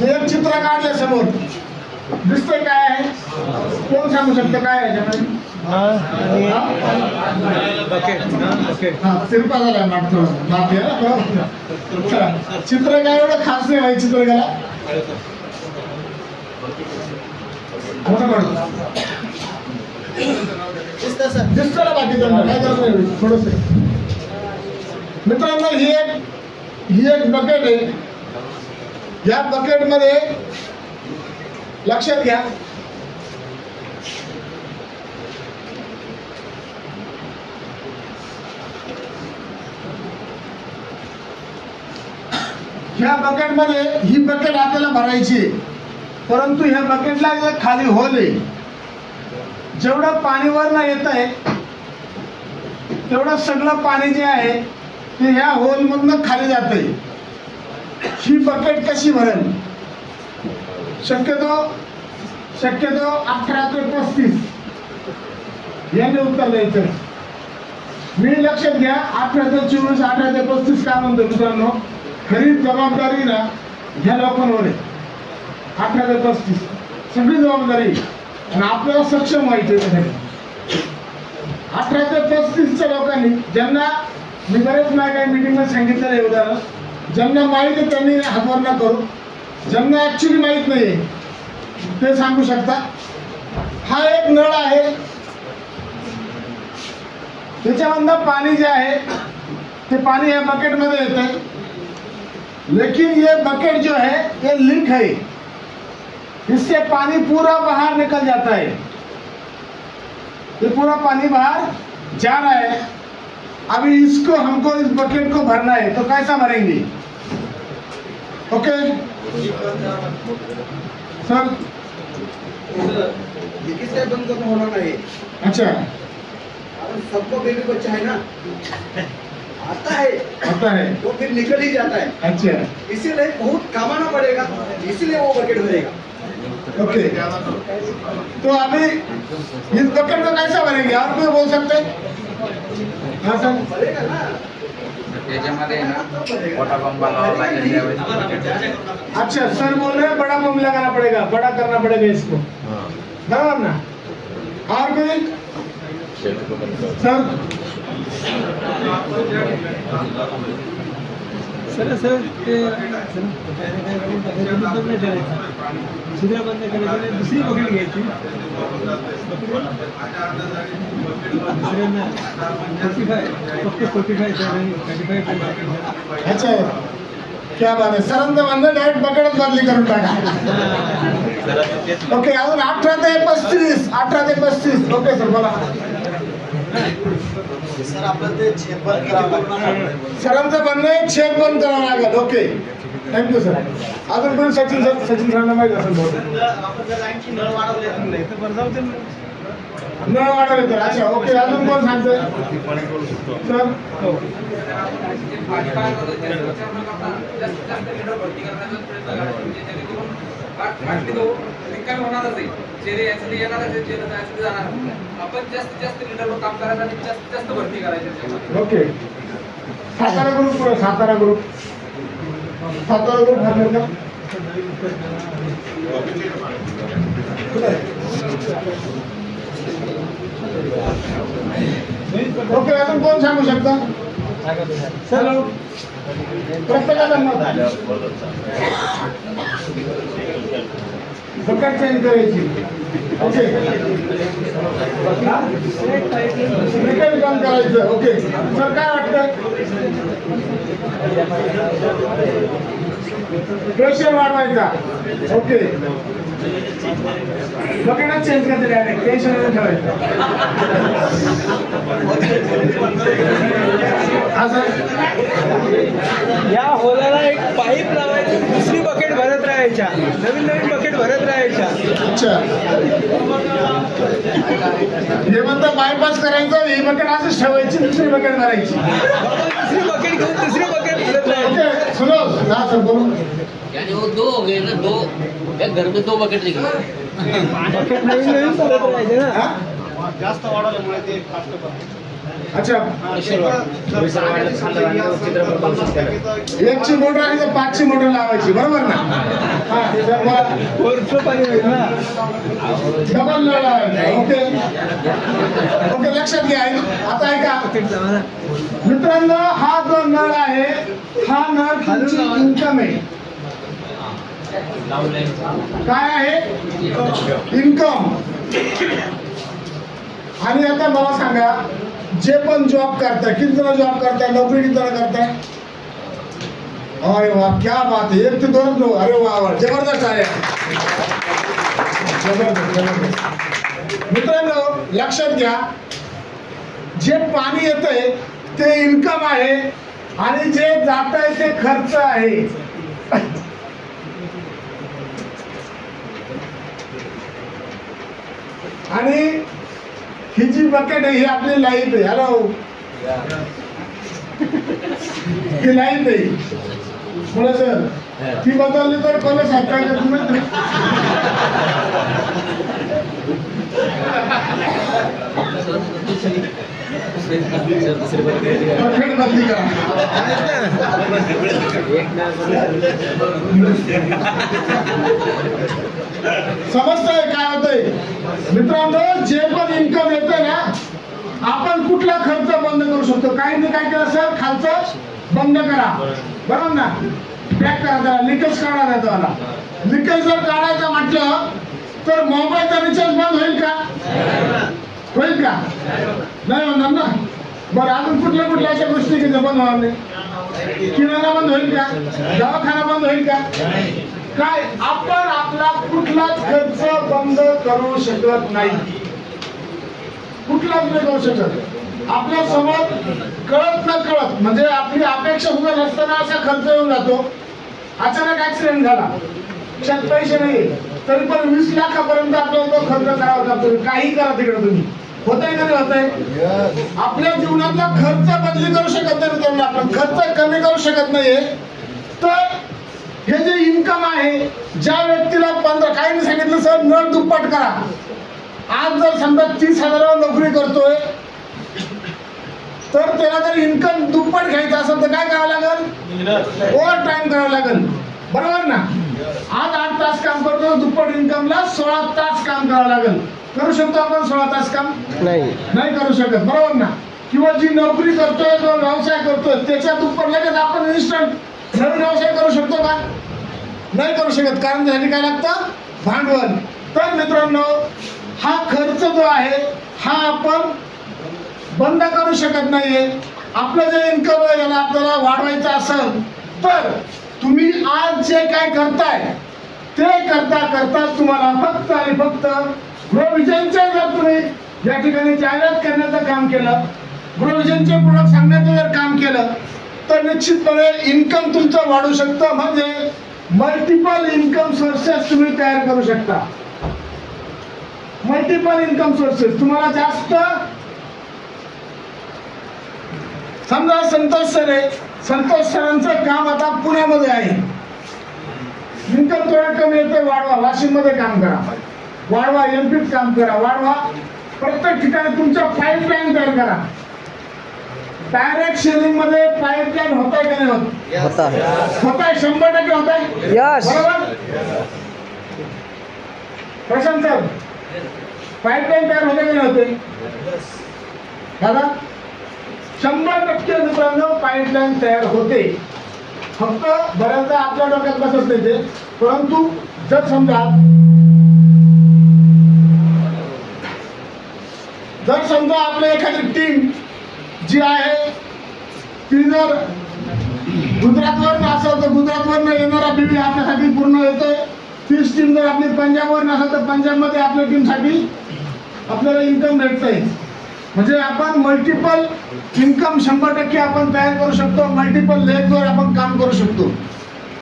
एक चित्र काढलं समोर, दिसतंय काय आहे? कोण सांगू शकतं काय आहे त्याच्यामध्ये? तिरपा झाला नाटक बाकी चित्र काय एवढं खास नाही भाई चित्रकला दिसतं ना बाकी काय करत नाही थोडस. मित्रांनो ही एक बकेट आहे. या बकेट मध्ये लक्षात घ्या ह्या बकेट मध्ये ही बकेट आपल्याला भरायची, परंतु ह्या बकेटला एक खाली होल आहे. जेवढं पाणी वर येत आहे तेवढं सगळं पाणी जे आहे ते ह्या होल मधनं खाली जात आहे. ही बकेट कशी भरेल? शक्यतो 18 ते 35 याने उत्तर द्यायचं. मी लक्षात घ्या 18 ते 24 18 ते 35 काय म्हणतो मित्रांनो? खरी जबाबदारी ना ह्या लोकांवर आहे. 18 ते 35 सगळी जबाबदारी आणि आपल्याला सक्षम व्हायचं त्यासाठी. 18 ते 35च्या लोकांनी ज्यांना मी बरेच माझ्या मीटिंग मध्ये सांगितलेलं आहे उदाहरण, ज्यांना माहित आहे त्यांनी हातवर न करू, ज्यांना ऍक्च्युली माहित नाही ते सांगू शकता. हा एक नळ आहे, त्याच्यामधनं पाणी जे आहे ते पाणी या बकेट मध्ये येत आहे. लेकिन ये बकेट जो है ये लीक है, इससे पानी पूरा बाहर निकल जाता है. ये पूरा पानी बाहर जा रहा है. अभी इसको हमको इस बकेट को भरना है, तो कैसा भरेंगे? ओके सर, किससे बंद करना होना नहीं. अच्छा, सबको बेबी बच्चा है ना, आता है तो फिर निकल ही जाता है. अच्छा, इसीलिए बहुत कमाना पड़ेगा, इसीलिए वो बकेट भरेगा. ओके तो अभी इस बकेट को कैसा भरेंगे? और कोई बोल सकते हैं? हाँ सर, भरेगा ना. बड़ा बम लगाना पड़ेगा. अच्छा सर बोल रहे हैं बड़ा बम लगाना पड़ेगा, बड़ा करना पड़ेगा इसको, बराबर ना? और कोई सर? सर दुसऱ्या बंद करायची, दुसरी बकेट घ्यायची. दुसऱ्यांना 45 अच्छा, क्या बात आहे. सरांचं म्हणणं डायरेक्ट बकेटच बदली करून टाका. ओके, अजून 18 ते 35. ओके सर बोला. सर आपल्याला ते छेद बंद करावं लागेल. सरांचं म्हणणं आहे छेद बंद करावं लागेल. Okay thank you sir. अजून पण सचिन सरांना माहिती असेल नळ वाढवले तर. अच्छा ओके, अजून कोण सांगतोय सर? आपण जास्तीत जास्त लीडरवर काम करायचं आणि जास्तीत जास्त भरती करायची. ओके, सातारा ग्रुप पुढे. सातारा ग्रुप ठरलं का? ओके, अजून कोण सांगू शकता? चलो प्रत्येकाला बकेट चेंज करायची. ओके, काम करायचं. ओके सर, काय वाटतं? प्रेशर वाढवायचा. ओके, बकेटच चेंज करते डायरेक्ट, टेन्शन ठेवायचं. हा सर, या होलाला एक पाईप लावायची, दुसरी बकेट भरत राहायच्या, नवीन बकेट भरत राहायच्या. अच्छा, हे म्हणतं बायपास करायचं, ही बकेट असंच ठेवायची, दुसरी बकेट भरायची. दुसरी बकेट घेऊन दुसरी बकेट भरत राहायची. ओके सुनो ना सर, बोलो. यानी वो 2 हो गए ना, 2 एक घर में 2 बकेट लेंगे. बकेट नवीन भरत राहायचे ना. जास्त वाढवल्यामुळे ते फास्ट अच्छा, एकची मोटर आणि 5ची मोटर लावायची, बरोबर ना? हा, तर मग वरचं पाणी होईल ना. डबल नळ लावायचा. ओके ओके, लक्षात घ्या. आता ऐका मित्रांनो, हा जो नळ आहे हा नळ तुमची इन्कम आहे. काय आहे? इन्कम. आणि आता मला सांगा, जे पण जॉब करताय, किती जण जॉब करताय, नोकरी किती जण करताय? अरे वा, क्या बात है, 1 ते 2 लोक. अरे वा वा, जबरदस्त आहे, जबरदस्त जबरदस्त. मित्रांनो लक्षात घ्या, जे पाणी येतंय ते इन्कम आहे आणि जे जात आहे ते खर्च आहे. आणि ही जी बकेट आहे ही आपली लाईफ आहे. हॅलो, ही लाईफ आहे. बोला सर, ती बदलली तर कोणी सांगता तुम्ही? बकेट बदली करा. समजतंय काय होतंय मित्रांनो? जे पण इन्कम येतं ना, आपण कुठला खर्च बंद करू शकतो? काही नाही, काय केलं सर, खालचं बंद करा, बरोबर ना? पॅक करा, त्याला लिकेज काढा. त्याला लिकेज जर काढायचं म्हटलं तर मोबाईलचा रिचार्ज बंद होईल का? होईल का? नाही होणार ना. बरं, अजून कुठल्या कुठल्या अशा गोष्टी की बंद होणार नाही? किराणा बंद होईल का? दवाखाना बंद होईल का? काय आपण आपला कुठलाच खर्च बंद करू शकत नाही. कुठलाच नाही करू शकत. आपल्या समोर कळत न कळत, म्हणजे आपली अपेक्षा सुद्धा नसताना असा खर्च येऊन जातो. अचानक ऍक्सिडेंट झाला, त्यात पैसे नाही, तरी पण 20 लाखापर्यंत आपल्याला तो खर्च करावा लागतो. काही करा तिकडे तुम्ही, होतंय का नाही होतंय? आपल्या जीवनातला खर्च बदली करू शकत नाही मित्रांनो. आपण खर्च कमी करू शकत नाहीये. तर हे जे इन्कम आहे, ज्या व्यक्तीला 15, काही नाही सांगितलं सर, नळ दुप्पट करा. आज जर समजा 30,000 नोकरी करतोय, तर त्याला जर इन्कम दुप्पट घ्यायचं असेल तर काय करावं लागेल? ओव्हर टाइम करावं लागेल, बरोबर ना? आज 8 तास काम करतो, दुप्पट इन्कमला 16 तास काम करावं लागेल. करू शकतो आपण 16 तास काम? नाही करू शकत, बरोबर ना? किंवा जी नोकरी करतोय, जो व्यवसाय करतोय, त्याच्या दुप्पट लगेच आपण इन्स्टंट नवीन व्यवसाय करू शकतो का? नाही करू शकत, कारण त्यासाठी काय लागतं? भांडवल. तर मित्रांनो, हा खर्च जो आहे हा आपण बंद करू शकत नाहीये. आपलं जे इन्कम आहे याला आपल्याला वाढवायचं असेल तर तुम्ही आज जे काय करताय ते करता करता तुम्हाला फक्त आणि फक्त गृहविजनचे जर तुम्ही या ठिकाणी जाहिरात करण्याचं काम केलं, गृहविजनचे प्रोडक्ट सांगण्याचं जर काम केलं, तर निश्चितपणे इन्कम तुमचं वाढू शकतं. म्हणजे मल्टिपल इन्कम सोर्सेस तुम्ही तयार करू शकता. मल्टिपल इन्कम सोर्सेस तुम्हाला जास्त. समजा संतोष सर आहे, संतोष सरांचं काम आता पुण्यामध्ये आहे, इन्कम थोडं कमी येतं, वाढवा. वाशिम मध्ये काम करा, वाढवा. एमपीत काम करा, वाढवा. प्रत्येक ठिकाणी तुमच्या पाईपलाईन तयार करा. डायरेक्ट शेअरिंग मध्ये पाईपलाईन होत आहे का नाही होत? होत आहे, 100% होत आहे, बरोबर? प्रशांत सर, पाईपलाईन तयार होते का नाही होते दादा? 100% मित्रांनो पाईपलाईन तयार होते. फक्त बऱ्याचदा आपल्या डोक्यात बसत नाही ते. परंतु जर समजा आपली एखादी टीम जी आहे ती जर गुजरातवरून असेल तर गुजरातवरून येणारा बिल आपल्यासाठी पूर्ण येतोय. तीच टीम जर आपली पंजाबवरून असेल तर पंजाबमध्ये आपल्या टीमसाठी आपल्याला इन्कम भेटतंय. म्हणजे आपण मल्टिपल इन्कम 100% आपण तयार करू शकतो. मल्टिपल लेगवर आपण काम करू शकतो.